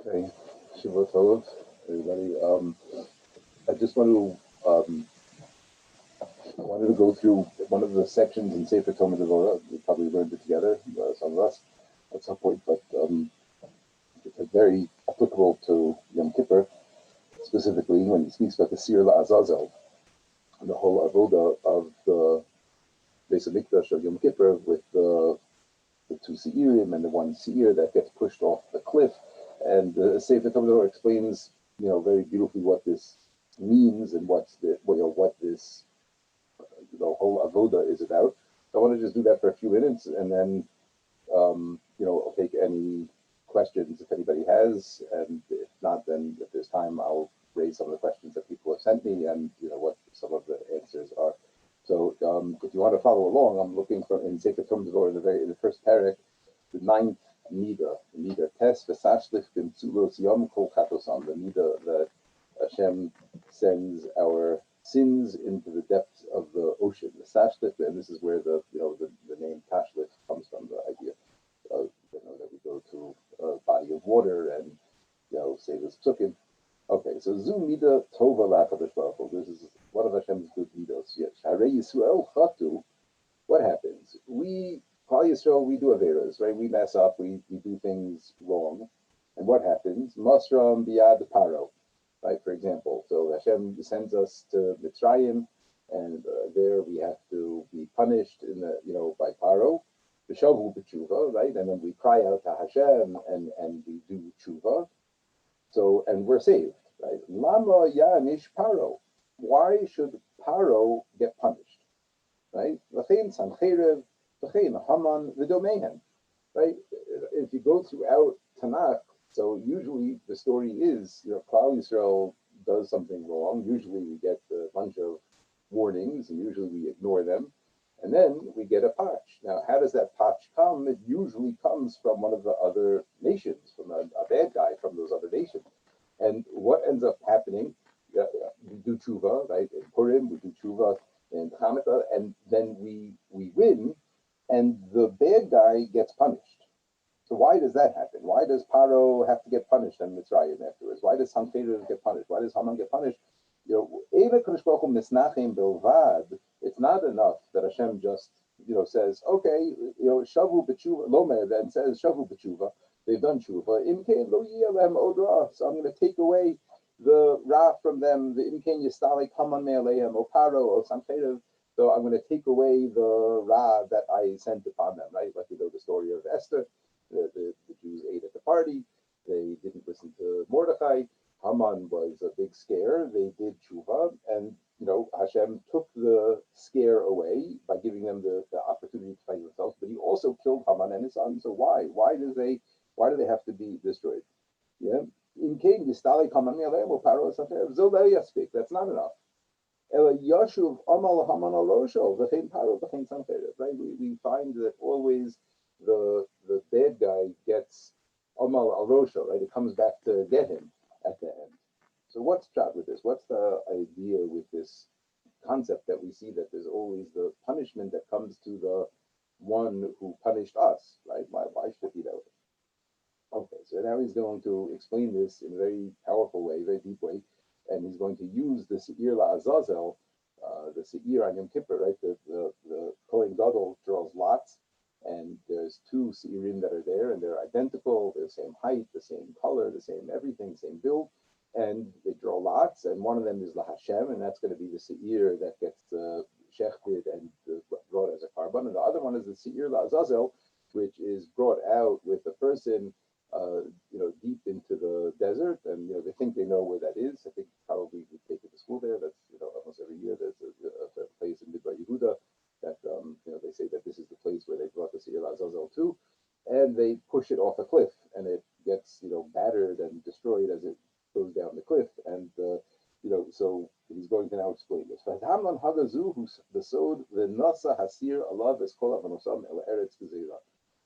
Okay, Shiva Tov, everybody. I just wanted to go through one of the sections in Sefer Tomer Devorah. We probably learned it together, some of us, at some point, but it's very applicable to Yom Kippur, specifically when he speaks about the Sir La'azazel, and the whole avoda of the Beis Hamikdash of Yom Kippur with the two Seirim and the one Seir that gets pushed off the cliff. And the Sefer Tomer Devorah explains, very beautifully what this means and what this whole avoda is about. So I want to just do that for a few minutes, and then I'll take any questions if anybody has, and if not, then if there's time, I'll raise some of the questions that people have sent me, and what some of the answers are. So if you want to follow along, I'm looking for in Sefer Tomer Devorah in the first parak, the ninth Nida Tes V'Sashlif B'Mtzulos Yom Kol Katosam, the Nida that Hashem sends our sins into the depths of the ocean, the Sashlif, and this is where the name Tashlif comes from, the idea of that we go to a body of water and say this psukim. Okay, so Zu Nida Tova LaKadosh Baruch Hu. This is one of Hashem's good midos. Sharei Yisrael Chatu. What happens? Klal Yisrael, we do averas, right? We mess up, we do things wrong. And what happens? Masram biyad paro, right? For example, so Hashem sends us to Mitzrayim, and there we have to be punished by paro, b'shavu b'tshuva, right? And then we cry out to Hashem, and we do tshuva. So, and we're saved, right? Lama yanish paro. Why should paro get punished, right? V'chein sancherev, v'chein haman v'domehen, right? If you go throughout Tanakh, so usually the story is, Klal Yisrael does something wrong. Usually we get a bunch of warnings, and usually we ignore them, and then we get a patch. Now, how does that patch come? It usually comes from one of the other nations, from a bad guy from those other nations. And what ends up happening? We do tshuva, right? In Purim, we do tshuva in Hanukkah, and then we win, and the bad guy gets punished. So why does that happen? Why does Paro have to get punished and Mitzrayim afterwards? Why does Sancheirav get punished? Why does Haman get punished? It's not enough that Hashem just says, okay, shavu b'tshuva lomer, then says shavu b'tshuva. They've done tshuva. Imkein lo yiyalem odra. So I'm going to take away the ra from them. The imkein yistalik haman me'aleim o Paro o Sancheirav. So I'm going to take away the ra that I sent upon them, right? Like the story of Esther. The Jews ate at the party. They didn't listen to Mordechai. Haman was a big scare. They did tshuva, and Hashem took the scare away by giving them the opportunity to fight themselves. But he also killed Haman and his son. So why? Why do they have to be destroyed? Yeah. In case Yistali Haman Paro speak. That's not enough. Yashuv Amal Haman al Rosho v'chein Paro v'chein Sancheirav. Right? We find that always the bad guy gets Amal al Rosho, right? It comes back to get him at the end. So what's shot with this? What's the idea with this concept that we see that there's always the punishment that comes to the one who punished us, right? Why should he do it? Okay, so now he's going to explain this in a very powerful way, very deep way, and he's going to use the Seir La'azazel, the Seir on Yom Kippur, right? The Kohen Gadol draws lots, and there's two Seirim that are there, and they're identical, they're the same height, the same color, the same everything, same build, and they draw lots, and one of them is La Hashem, and that's going to be the Seir that gets shechted and brought as a carbon, and the other one is the Seir La'azazel, which is brought out with the person deep into the desert, and they think they know where that is. I think probably we take it to school there. That's almost every year. There's a place in Midbar Yehuda that they say that this is the place where they brought the Seir Azazel to, and they push it off a cliff, and it gets battered and destroyed as it goes down the cliff, and so he's going to now explain this.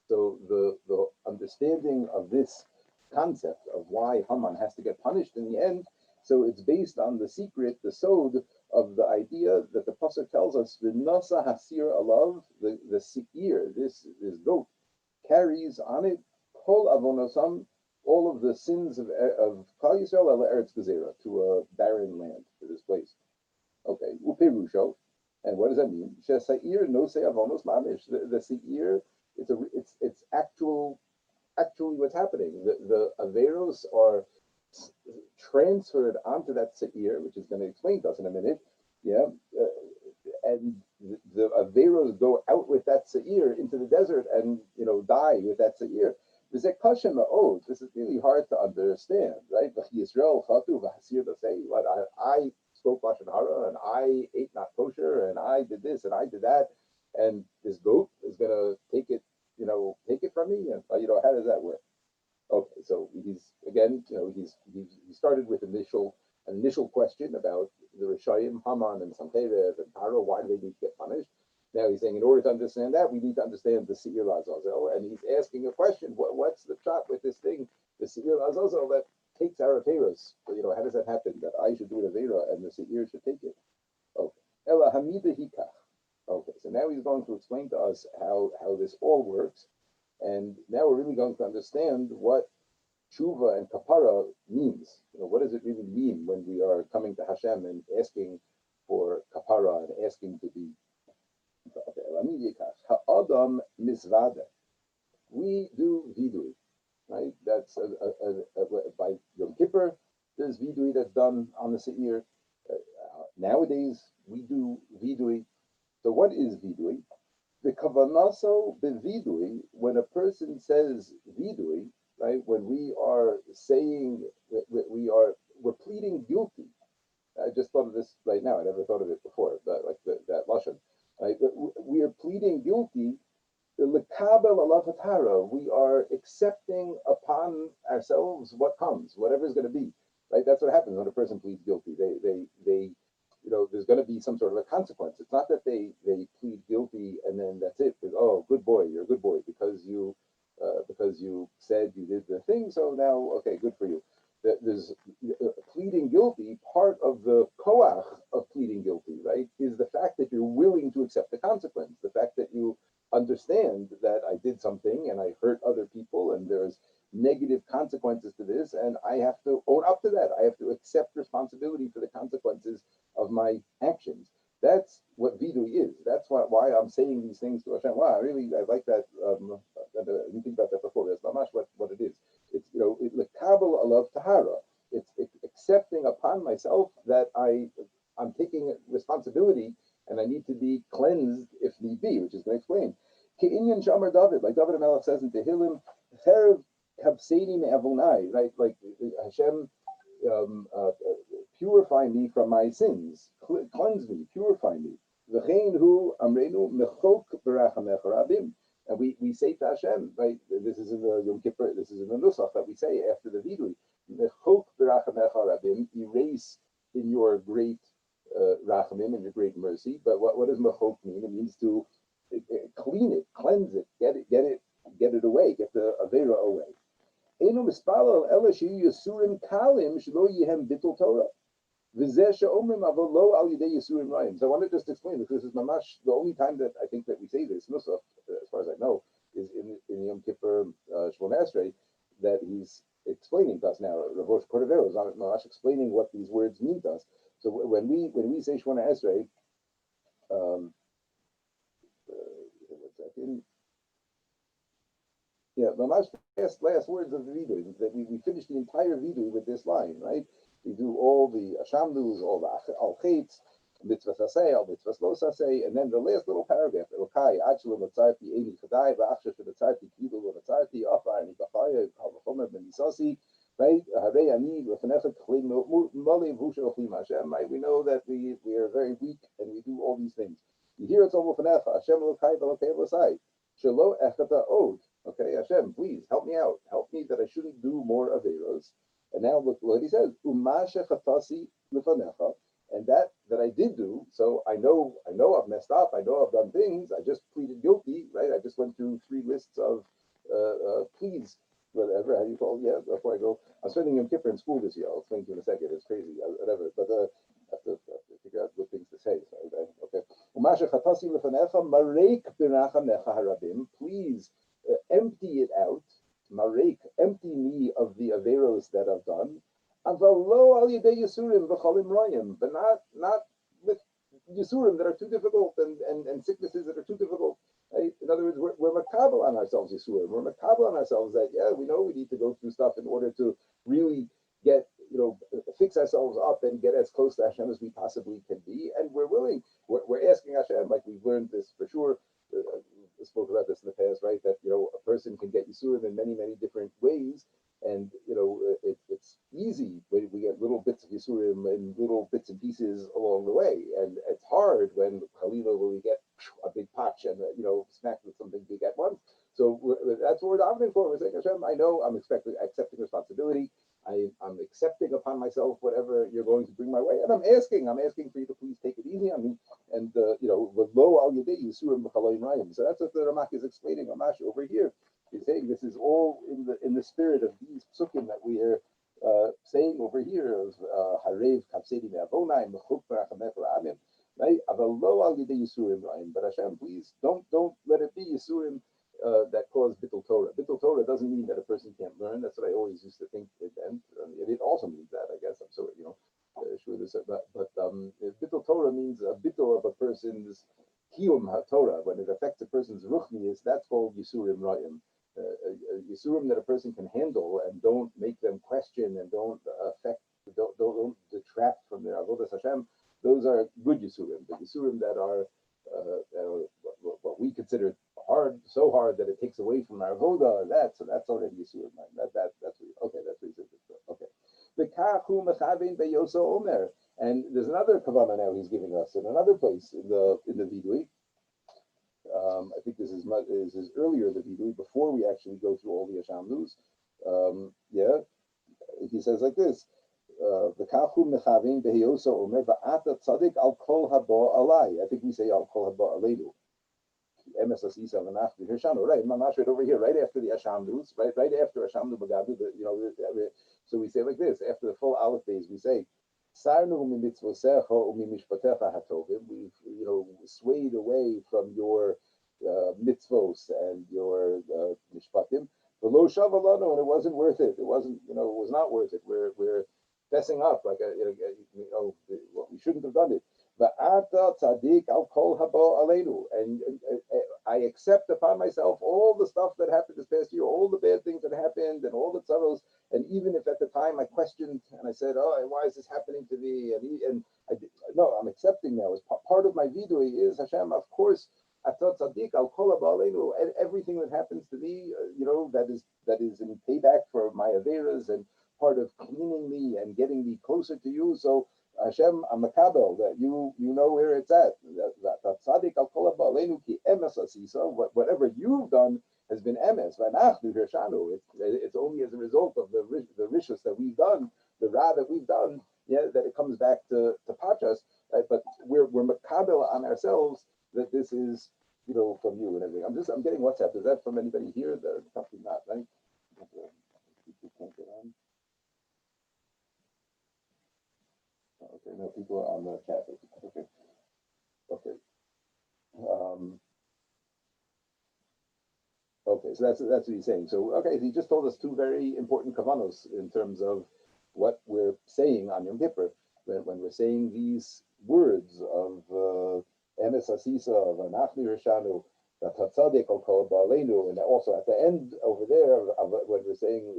So the understanding of this concept of why Haman has to get punished in the end, so it's based on the secret, the sod of the idea that the pasuk tells us, the nasa hasir alav, the seir, this goat, carries on it kol avonosam, all of the sins of Klal Yisrael ala Eretz Gezerah, to a barren land, to this place. Okay, upirusho, and what does that mean? Shesair no se avonos mamish. The seir, it's actually what's happening. The averos are transferred onto that seir, which is going to explain to us in a minute. Yeah, and the averos go out with that seir into the desert and die with that seir. This is really hard to understand, right? Yisrael chatu v'hasir say, what I spoke lashon hara and I ate not kosher and I did this and I did that, and this goat is gonna take it, take it from me, and how does that work? Okay, so he's again, he started with initial question about the Rishayim, Haman and Sancheiriv and Paro. Why do they need to get punished? Now he's saying, in order to understand that, we need to understand the Seir Lazazel, and he's asking a question: what's the shot with this thing, the Seir Lazazel that takes our Averos? How does that happen? That I should do an Avera and the Seir should take it? Okay, Ela Hamida Hikach. Okay, so now he's going to explain to us how this all works. And now we're really going to understand what tshuva and kaparah means. What does it really mean when we are coming to Hashem and asking for kaparah and asking to be ha'adam misvada? We do vidui, right? That's by Yom Kippur. There's vidui that's done on the seir. Nowadays we do vidui. So what is vidui? The kavanaso bevidui, when a person says vidui, right? When we are saying we're pleading guilty. I just thought of this right now. I never thought of it before. That lashon, right? We are pleading guilty. The lekabel alavatara. We are accepting upon ourselves what comes, whatever is going to be. Right? That's what happens when a person pleads guilty. They there's going to be some sort of a consequence. It's not that they plead guilty and then that's it. Oh, good boy, you're a good boy because you said you did the thing. So now, okay, good for you. There's pleading guilty. Part of the koach of pleading guilty, right, is the fact that you're willing to accept the consequence. The fact that you understand that I did something and I hurt other people and there's negative consequences to this, and I have to own up to that. I have to accept responsibility for the consequences of my actions. That's what vidui is. That's why I'm saying these things to Hashem. Wow, I like that. I didn't think about that before. That's not much what it is. It's lekabel alav tahara. It's accepting upon myself that I'm taking responsibility and I need to be cleansed if need be, which is going to explain. Ke'inyan shamar David, like David HaMelech says in Tehillim, Cherev kabseini me'avonai, right? Like Hashem, purify me from my sins, cleanse me, purify me. V'chein hu amrenu mechok b'rachamecha rabim. And we say to Hashem, right? This is in the Yom Kippur, this is in the Nusach that we say after the vidui. Mechok b'rachamecha rabim, erase in your great rachamim, in your great mercy. But what does mechok mean? It means to clean it, cleanse it, get it away, get the avera away. Eno mispalel ela sheyu yasurim kalim shelo yehem bittul Torah. V'zeh she'omrim avol lo al yidei yasurim rayim. So I want to just explain this. This is mamash the only time that I think that we say this, Nusach, as far as I know, is in Yom Kippur Shmona Esrei, that he's explaining to us now. Rav Rosh Cordovero is mamash explaining what these words mean to us. So when we say Shmona Esrei, one second. Yeah, the last words of the vidui, that we finish the entire vidui with this line, right? We do all the ashamdus, all the al-chaitz, mitzvahs asay, al-mitzvahs lo asay, and then the last little paragraph, Elokai, achelu l'tzarti, eni chadai, v'achshav l'tzarti, kidu l'tzarti, afar, ni b'chaya, kavachomer, ben-nisasi, right? Harei ani, l'fanecha, k'chlim, mali, v'usha, l'chlim Hashem, right? We know that we are very weak, and we do all these things. You hear it's all l'fanecha, Hashem Elokai, v'Elokai l'sai, shelo echata od. Okay, Hashem, please help me out. Help me that I shouldn't do more averos. And now look what he says. Umashe chatasi lefanecha, and that I did do. So I know I've messed up. I know I've done things. I just pleaded guilty, right? I just went through 3 lists of pleas, whatever. How do you call it? Yeah, before I go. I'm spending Yom Kippur in school this year. I'll explain to you in a second. It's crazy, whatever. But I have to figure out good things to say. So, okay. Umashe chatasi lefanecha marek b'rachamecha harabim. Please. Empty it out Marek, empty me of the averos that I've done, avalo al yedei yisurim v'cholim royim, but not with yisurim that are too difficult and sicknesses that are too difficult. Right? In other words, we're makabel on ourselves yisurim. We're makabel on ourselves that we know we need to go through stuff in order to really get fix ourselves up and get as close to Hashem as we possibly can be, and we're willing. We're asking Hashem, like we've learned this for sure. Spoke about this in the past, right? That a person can get yisurim in many different ways, and it's easy when we get little bits of yisurim and little bits and pieces along the way, and it's hard when we get a big patch and smacked with something big at once. So that's what we're davening for. We're saying, Hashem, I know I'm accepting responsibility. I'm accepting upon myself whatever you're going to bring my way, and I'm asking for you to please take it easy on me, and with low al yedei yisurim b'chaloim rayim. So that's what the Ramak is explaining, Amash, over here. He's saying this is all in the spirit of these psukim that we are saying over here of Harev kapsedi me'avonai mechuk barachamech ra'amim, right? Aval lo al yedei yisurim rayim. But Hashem, please don't let it be yisurim that cause bittul Torah. Bittul Torah doesn't mean that a person can't learn. That's what I always used to think it meant. It also means that, I guess. I'm sorry, sure this, but bittul Torah means a bittul of a person's kiyum ha-Torah. When it affects a person's ruchnius, that's called yisurim rayim. Yisurim that a person can handle and don't make them question and don't affect, don't detract from their avodas Hashem. Those are good yisurim. The yisurim that are what we consider hard, so hard that it takes away from our avoda. That's already yisurim. That's what he said. Okay. The kachu mechavein beyoso omer, and there's another kavanah now he's giving us in another place in the vidui. I think this is earlier the vidui before we actually go through all the Hashamnus. He says like this: the kachu mechavein beyoso omer va'ata tzadik al kol haba alai. I think we say al kol haba aleinu. Right, Mamash right over here, right after the Hashamnus, right after Hashamnu Bagadu, so we say like this, after the full Aleph days, we say, we've, swayed away from your mitzvos and your mishpatim, and it wasn't worth it. It wasn't, it was not worth it. We're fessing up, like, we shouldn't have done it. And I accept upon myself all the stuff that happened this past year, all the bad things that happened, and all the tzaros. And even if at the time I questioned and I said, "Oh, why is this happening to me?" No, I'm accepting now. As part of my vidui is Hashem. Of course, atat tzaddik al kol haba, and everything that happens to me, that is in payback for my averas and part of cleaning me and getting me closer to you. So Hashem, I'm a kabel that you know where it's at. Whatever you've done has been emes. It's only as a result of the rishus that we've done, the ra that we've done, that it comes back to pachas. Right? But we're makabel on ourselves that this is from you and everything. I'm getting WhatsApp. Is that from anybody here? Probably not, right? People can't get on. Okay, no, people are on the chat. Okay. Okay, so that's what he's saying. So, okay, he just told us two very important kavanos in terms of what we're saying on Yom Kippur. When we're saying these words of emes asisa, of anachnu rishanu, and also at the end over there, when we're saying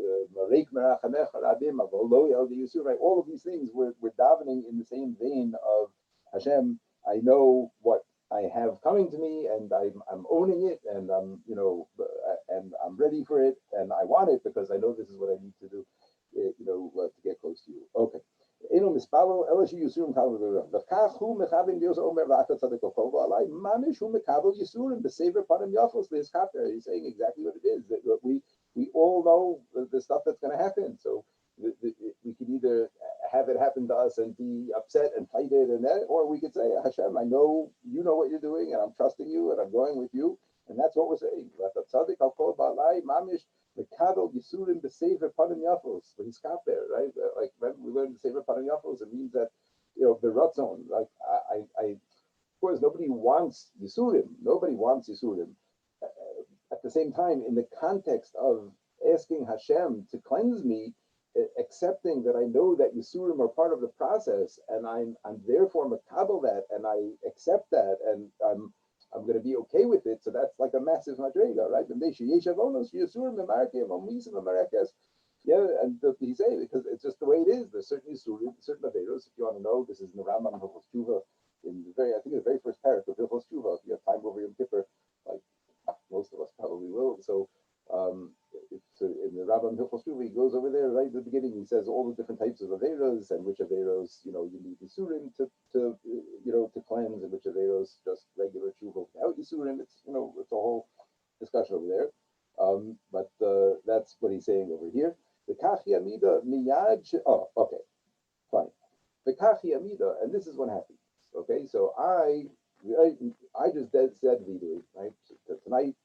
right, all of these things, we're davening in the same vein of Hashem. I know what I have coming to me, and I'm owning it, and and I'm ready for it, and I want it because I know this is what I need to do, to get close to you. Okay. He's saying exactly what it is. That we all know the stuff that's going to happen. So we could either have it happen to us and be upset and fight it, or we could say, Hashem, I know you know what you're doing, and I'm trusting you, and I'm going with you, and that's what we're saying. The kadol yisurim b'sefer panim yafos. But he's got there, right? Like when we learned the sefer panim yafos, it means that the ratzon. Like I, of course, nobody wants yisurim. Nobody wants yisurim. At the same time, in the context of asking Hashem to cleanse me, accepting that I know that Yisurim are part of the process, and I'm therefore makabel that, and I accept that, and I'm going to be okay with it. So that's like a massive madrega, right? Yeah, and he say because it's just the way it is. There's certain Yisurim, certain averos. If you want to know, this is in the Rambam Hilchos Tshuva, in the very, I think the very first paragraph of Hilchos Tshuva. If you have time over Yom Kippur, like most of us probably will. So it's in the Rambam Hilchos Tshuva, he goes over there right at the beginning. He says all the different types of averos and which averos you need Yisurim to cleanse, and which averos just regular tshuva without Yisurim. It's it's a whole discussion over there. But that's what he's saying over here. The kachi amida miyad. Oh, okay, fine. The kachi amida, and this is what happens. Okay, so I just said vidui, right? Tonight,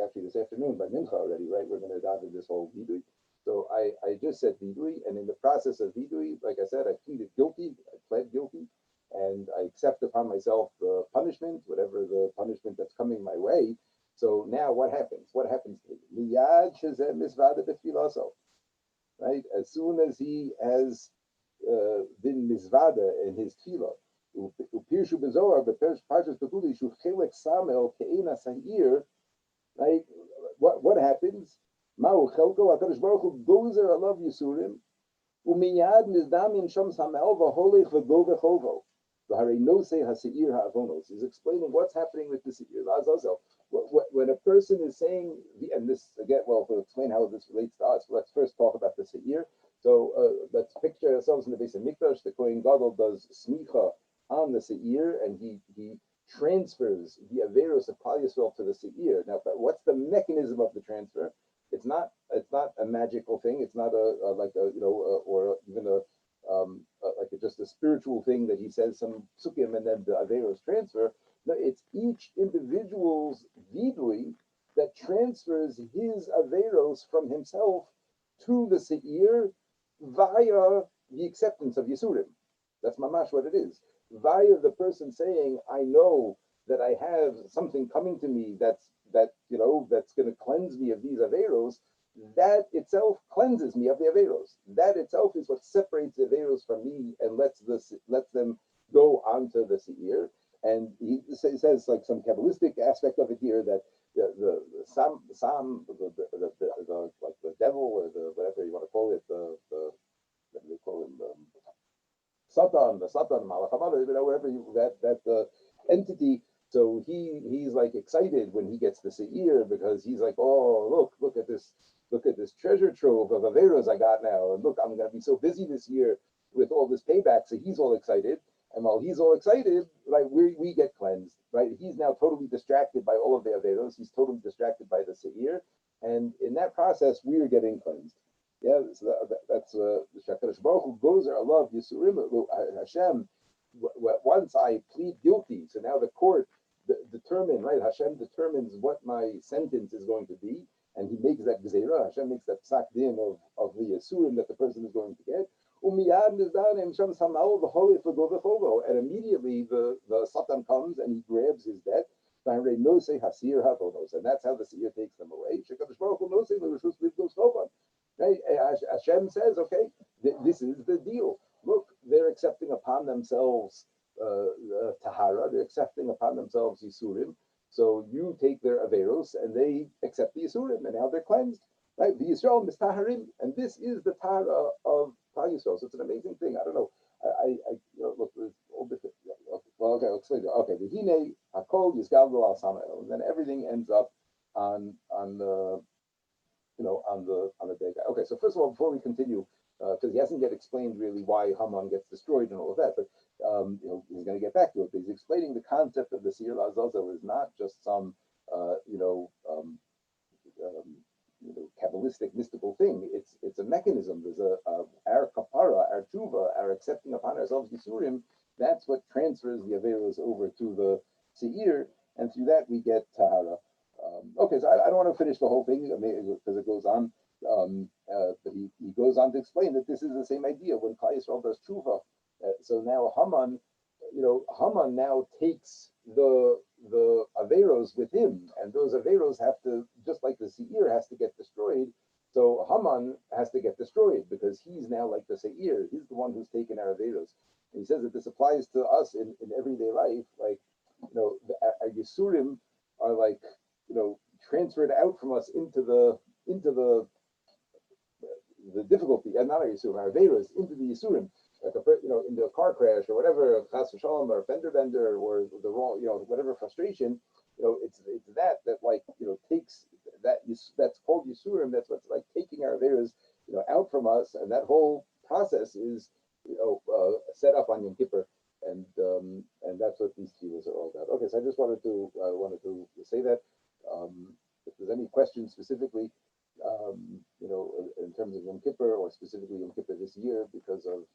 actually this afternoon by mincha already, right? We're going to daven this whole vidui. So I just said vidui, and in the process of vidui, like I said, I pleaded guilty. I pled guilty, and I accept upon myself the punishment, whatever the punishment that's coming my way. So now what happens? What happens to me? Miyad shezeh misvada b'tfilaso. Right? As soon as he has been mizvada in his tefillah, upirshu bezoar b'parshas betuli shu chelek samel ke'ena sahir. Right? What happens? Ma'u chelko HaKadosh Baruch Hu gozer alav yisurim umiyad mizdamin sham samel v'holech v'go v'chovo v'harei nosei haseir ha'avonos. He's explaining what's happening with the seir la'azazel. When a person is saying, and this again, well, to explain how this relates to us, let's first talk about the seir. So let's picture ourselves in the base of Mikdash. The Kohen Gadol does smicha on the seir, and he transfers the averos of Klal Yisrael to the seir. Now, but what's the mechanism of the transfer? It's not a magical thing. It's not or even just a spiritual thing that he says some psukim and then the averos transfer. No, it's each individual's vidui that transfers his averos from himself to the seir via the acceptance of Yisurim. That's mamash what it is. Via the person saying, I know that I have something coming to me that's going to cleanse me of these averos. That itself cleanses me of the averos. That itself is what separates the averos from me and lets them go onto the seir. And he says like some Kabbalistic aspect of it here that the devil or the whatever you want to call it, the what do they call him, the Satan, Malachamada, whatever that entity. So he's like excited when he gets the seir because he's like, oh look at this treasure trove of averos I got now, and look, I'm gonna be so busy this year with all this payback. So he's all excited. And while he's all excited, right, we get cleansed, right? He's now totally distracted by all of the averos. He's totally distracted by the seir, and in that process, we are getting cleansed. Yeah, so that's the Shakadosh Baruch Hu goes there. I love Yisurim Hashem. Once I plead guilty, so now the court determine, right? Hashem determines what my sentence is going to be, and he makes that gzeira. Hashem makes that psak din of the Yisurim that the person is going to get. And immediately the Satan comes and he grabs his debt. And that's how the seir takes them away. Right? Hashem says, okay, this is the deal. Look, they're accepting upon themselves tahara, they're accepting upon themselves Yisurim. So you take their averos and they accept the Yisurim, and now they're cleansed. Right? The Yisrael mistaharim, and this is the tahara of Klal Yisrael. So it's an amazing thing. I don't know. Look, there's all different. Well, okay, let's explain. Okay, the hine hakol yizgalgal al samael, and then everything ends up on the big guy. Okay, so first of all, before we continue, because he hasn't yet explained really why Haman gets destroyed and all of that, but he's going to get back to it. But he's explaining the concept of the seir la'azazel is not just some Kabbalistic mystical thing. It's a mechanism. There's our kaparah, our tshuva, our accepting upon ourselves Yisurim. That's what transfers the averos over to the seir, and through that we get tahara. Okay, so I don't want to finish the whole thing because it goes on. But he goes on to explain that this is the same idea when Klal Yisrael does tshuva. So now Haman now takes the averos with him, and those averos have to, just like the seir has to get destroyed, So Haman has to get destroyed because he's now like the Seir. He's the one who's taken our Averos. And he says that this applies to us in everyday life. Like, our Yisurim are like, transferred out from us into the difficulty, and not our Yisurim, our Averos, into the Yisurim. Like into a car crash or whatever, a chas v'shalom or a fender bender or the wrong, whatever frustration, it's that like takes that's called Yisurim. That's what's like taking our Averos, out from us, and that whole process is set up on Yom Kippur, and that's what these tefillos are all about. Okay, so I just wanted to say that. If there's any questions specifically, in terms of Yom Kippur or specifically Yom Kippur this year because of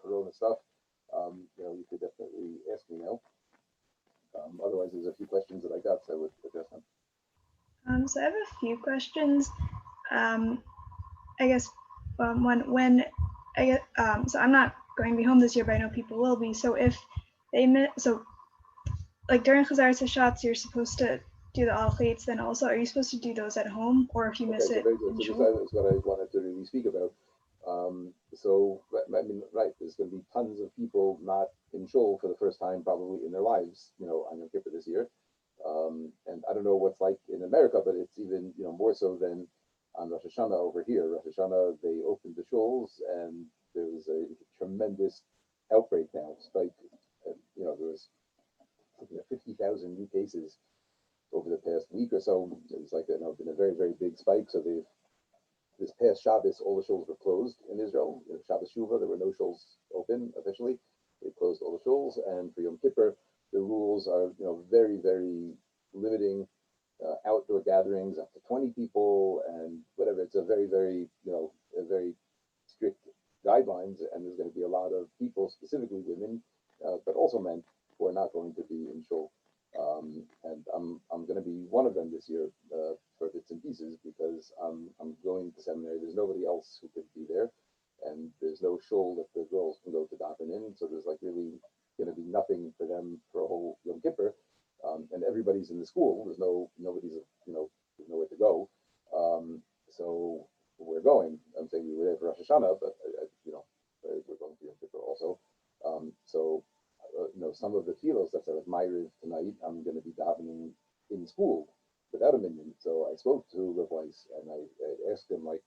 Corona stuff, you could definitely ask me now. Otherwise, there's a few questions that I got, so I would address them. So I have a few questions. I guess when I get so I'm not going to be home this year, but I know people will be. So if they like during Chazaras HaShatz, you're supposed to do the al-chaitz, then also are you supposed to do those at home, or if you miss it very good. in So shul? this is what I wanted to really speak about. So I mean, right, there's going to be tons of people not in shul for the first time probably in their lives, on Yom Kippur this year. And I don't know what's like in America, but it's even more so than on Rosh Hashanah over here. Rosh Hashanah, they opened the shuls, and there was a tremendous outbreak now. Spike, there was 50,000 new cases over the past week or so. It was like been a very, very big spike. So this past Shabbos, all the shuls were closed in Israel. Shabbos Shuvah, there were no shuls open officially. They closed all the shuls, and for Yom Kippur, the rules are very, very limiting outdoor gatherings up to 20 people and whatever. It's a very, very a very strict guidelines, and there's going to be a lot of people, specifically women, but also men, who are not going to be in shul. And I'm going to be one of them this year for bits and pieces because I'm going to seminary. There's nobody else who could be there, and there's no shul that the girls can go to daven in. So there's like really going to be nothing for them for a whole Yom Kippur, and everybody's in the school. Nobody's there's nowhere to go. So we're going. I'm saying we were there for Rosh Hashanah, but we're going to Yom Kippur also. So some of the tefillos that said like Ma'ariv tonight, I'm going to be davening in school without a minyan. So I spoke to Rav Weiss and I asked him like,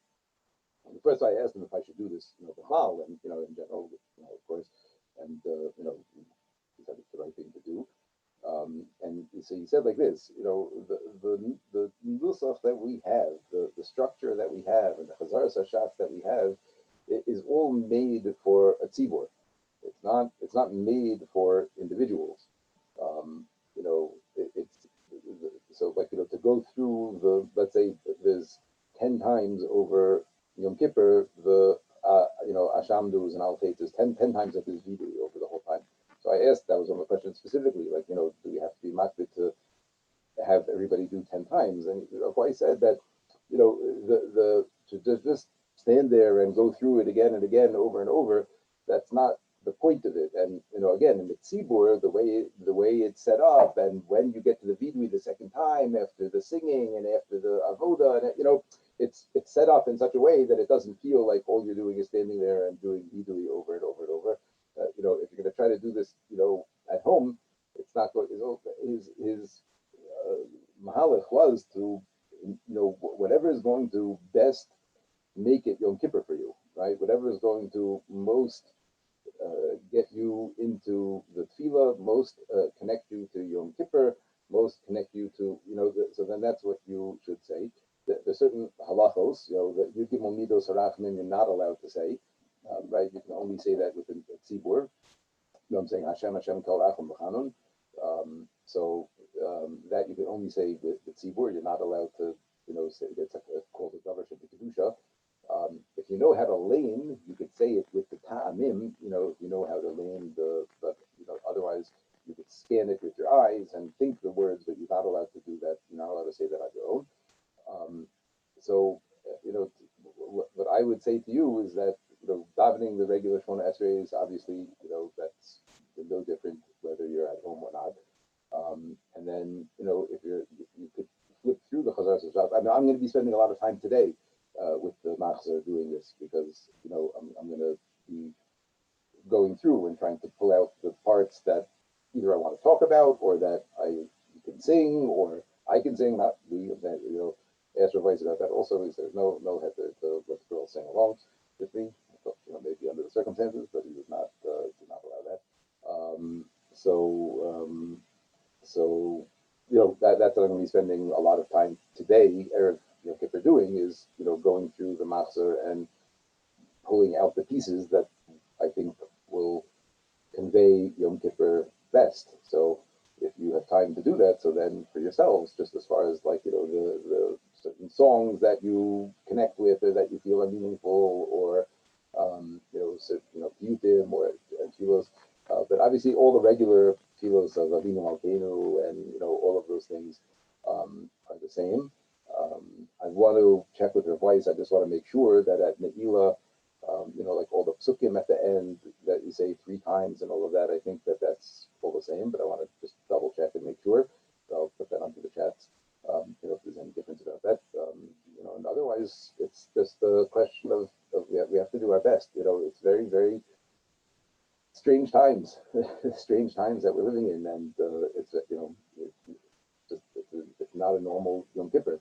first I asked him if I should do this, b'chlal, and in general, of course, and he said it's the right thing to do. And so he said like this, the nusach that we have, the structure that we have, and the chazaras hashatz that we have, is all made for a tzibur. It's not made for individuals. It's so like to go through let's say there's 10 times over Yom Kippur the Ashamdus and Al is 10 times that there's vidui over the whole time. So I asked, that was one of the questions specifically, like do we have to be makbid to have everybody do 10 times? And I said that to just stand there and go through it again and again over and over, that's not the point of it. And again, in the tzibur, the way it's set up, and when you get to the vidui the second time after the singing and after the avoda, and it's set up in such a way that it doesn't feel like all you're doing is standing there and doing vidui over and over and over. If you're going to try to do this, at home, it's not going. His mahalach was to, whatever is going to best make it Yom Kippur for you, right? Whatever is going to most get you into the tefillah, most connect you to Yom Kippur, most connect you to, so then that's what you should say. There's certain halachos, that you give midos harachmim, you're not allowed to say, right? You can only say that within the tzibur. I'm saying Hashem kol achim b'chanun. That you can only say with the tzibur. You're not allowed to, say it's called a davar kedusha. If you know how to lane, you could say it with the ta'amim. If you know how to lane but otherwise you could scan it with your eyes and think the words, but you're not allowed to do that. You're not allowed to say that on your own. So, what I would say to you is that davening the regular Shemona Esrei is obviously that's no different whether you're at home or not. And then if you could flip through the Chazaras HaShatz. I'm going to be spending a lot of time today with the machzor doing this, because I'm going to be going through and trying to pull out the parts that either I want to talk about or that I can sing or I can sing. Not we, ask advice about that. Also, he says no had to let the girl sing along with me. Maybe under the circumstances, but he did not allow that. So that's what I'm going to be spending a lot of time today, Erev Yom Kippur, doing is going through the machzor and pulling out the pieces that I think will convey Yom Kippur best. So if you have time to do that, so then for yourselves, just as far as the certain songs that you connect with or that you feel are meaningful, or piyutim or tefillos, but obviously all the regular tefillos of Avinu Malkeinu and all of those things are the same. I want to check with Rav Weiss. I just want to make sure that at Ne'ilah, like all the psukim at the end that you say 3 times and all of that, I think that's all the same, but I want to just double check and make sure. So I'll put that onto the chats, if there's any difference about that. And otherwise, it's just a question of we have to do our best. It's very, very strange times, strange times that we're living in, and it's not a normal Yom Kippur.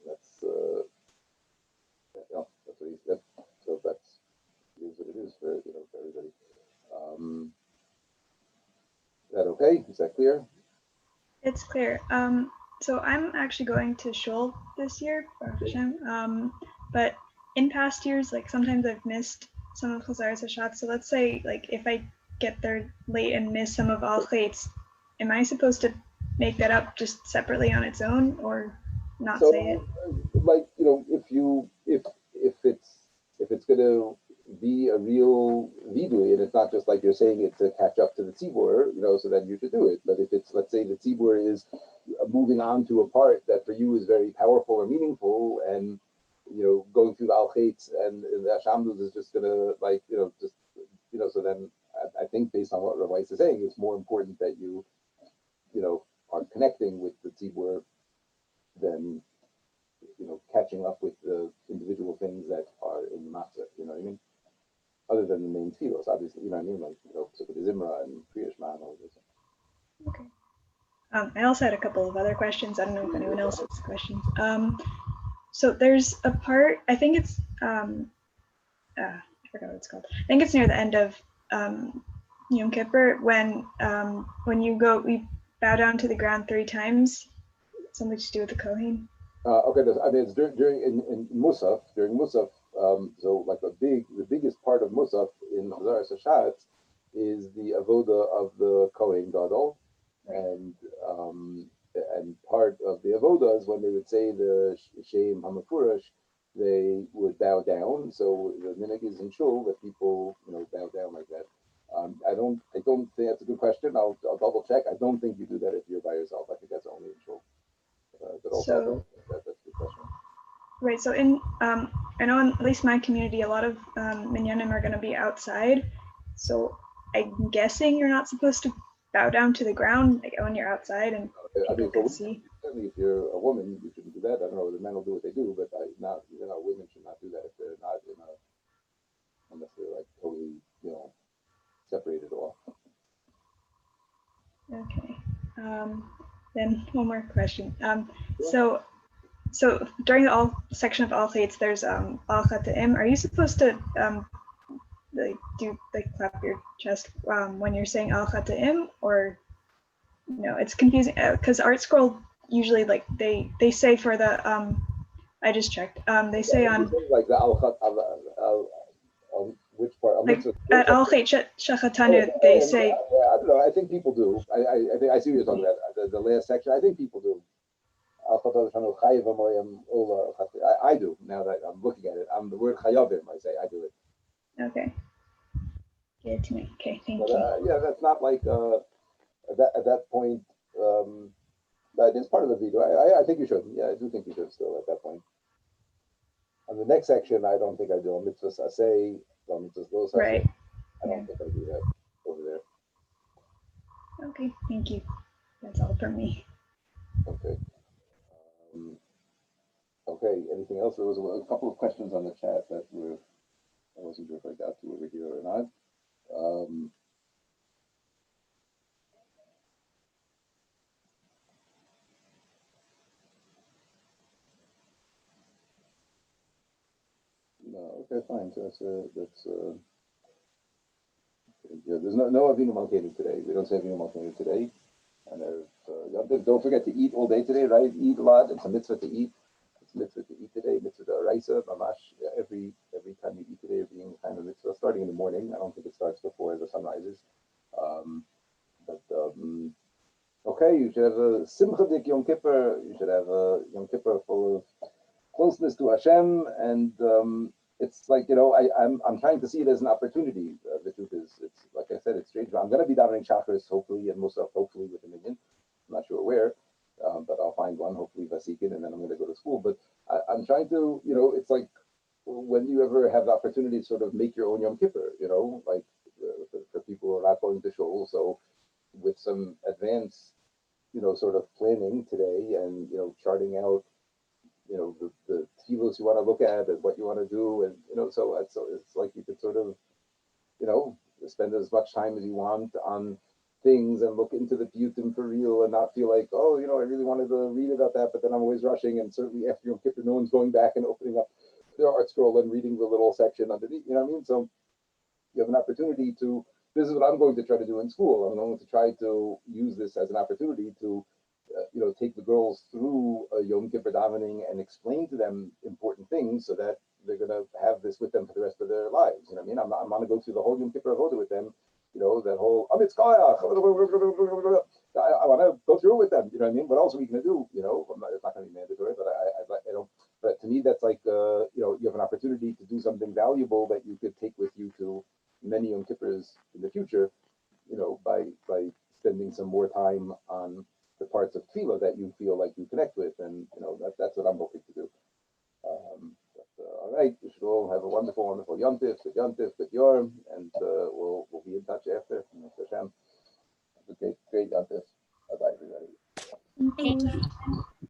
That's that's what he said. So that's is what it is for everybody. Is that okay? Is that clear? It's clear. So I'm actually going to Shul this year, Baruch Hashem. But in past years, like sometimes I've missed some of Chazaras Hashat. So let's say like if I get there late and miss some of Al Chaitz, am I supposed to make that up just separately on its own or not say it? If it's going to be a real vidui, and it's not just like you're saying it to catch up to the tzibur, so then you should do it. But if it's, let's say, the tzibur is moving on to a part that for you is very powerful or meaningful, and going through the al chaitz and the ashamdus is just gonna so then I think based on what Rav Weiss is saying, it's more important that you are connecting with the tzibur than catching up with the individual things that are in the matzah, what I mean? Other than the main tefillos, obviously, what I mean? Like, Sefer Zimra and Kriya Shema and all this. Okay. I also had a couple of other questions. I don't know if anyone else has questions. So there's a part, I think it's, I forgot what it's called. I think it's near the end of Yom Kippur when you bow down to the ground 3 times. Something to do with the Kohen. Okay, I mean, it's during in Musaf, during Musaf. So like the biggest part of Musaf in Chazaras Hashatz is the avoda of the Kohen Gadol, and part of the avoda is when they would say the Shem Hamafurash, they would bow down. So the minhag is in shul that people bow down like that. I don't think that's a good question. I'll double check. I don't think you do that if you're by yourself. I think that's only in shul. But also that's a good question. Right. So I know in at least my community, a lot of minyanim are going to be outside. So I'm guessing you're not supposed to bow down to the ground when you're outside and people can see. Certainly, if you're a woman, you shouldn't do that. I don't know whether men will do what they do, but women should not do that if they're not unless they're like totally separated off. Okay. Then one more question. So during the section of Al Chaitz, there's Al Chata'im. Are you supposed to clap your chest when you're saying Al Chata'im, or no? It's confusing because Art Scroll usually they say for the I just checked. They say on like the Al which part? Like at Al Chaitz Shachatanu, they say. I don't know. I think people do. I think I see what you're talking about. The last section. I think people do. I do, now that I'm looking at it. The word chayavim, I say, I do it. Okay. Give it to me. Okay, thank you. Yeah, that's not like at that point. That is part of the video. I think you should. Yeah, I do think you should still at that point. On the next section, I don't think I do. Mitzvahs asay, mitzvahs los asay. Right. I don't think I do that over there. Okay, thank you. That's all from me. Okay. Okay, anything else? There was a couple of questions on the chat that I wasn't sure if I got to over here or not. No, okay, fine. So yeah, there's no Avinu Malkeinu today. We don't say Avinu Malkeinu today. And don't forget to eat all day today, right? Eat a lot. It's a mitzvah to eat. It's a mitzvah to eat today. Mitzvah to araisa, mamash. Every time you eat today, being kind of mitzvah, starting in the morning. I don't think it starts before the sun rises. But okay, you should have a simchadik Yom Kippur. You should have a Yom Kippur full of closeness to Hashem, and it's like, I'm trying to see it as an opportunity. The truth is, it's like I said, it's strange. I'm going to be davening Shacharis, hopefully, and Musaf, hopefully, with a minyan. I'm not sure where, but I'll find one, hopefully Vasikin, and then I'm going to go to school. But I'm trying to, it's like when you ever have the opportunity to sort of make your own Yom Kippur, like for people who are not going to shul. So with some advanced, sort of planning today, and charting out the tefillos you want to look at and what you want to do, and so it's like you could sort of spend as much time as you want on things and look into the piyutim for real, and not feel like, oh, I really wanted to read about that, but then I'm always rushing, and certainly after Yom Kippur, no one's going back and opening up their art scroll and reading the little section underneath. You know what I mean? So you have an opportunity to. This is what I'm going to try to do in school. I'm going to try to use this as an opportunity to take the girls through Yom Kippur davening and explain to them important things, so that they're going to have this with them for the rest of their lives. You know what I mean? I'm going to go through the whole Yom Kippur avoda with them. That whole Amitz Koyach. I want to go through it with them. You know what I mean? What else are we going to do? It's not going to be mandatory, but I don't. But to me, that's like you have an opportunity to do something valuable that you could take with you to many Yom Kippurs in the future. By spending some more time on the parts of tefillah that you feel like you connect with, and that's what I'm hoping to do. All right, we should all have a wonderful Yom Tif, good Yorm, and we'll be in touch after. Hashem. Have a great Yom Tif. Bye bye, everybody. Thank you.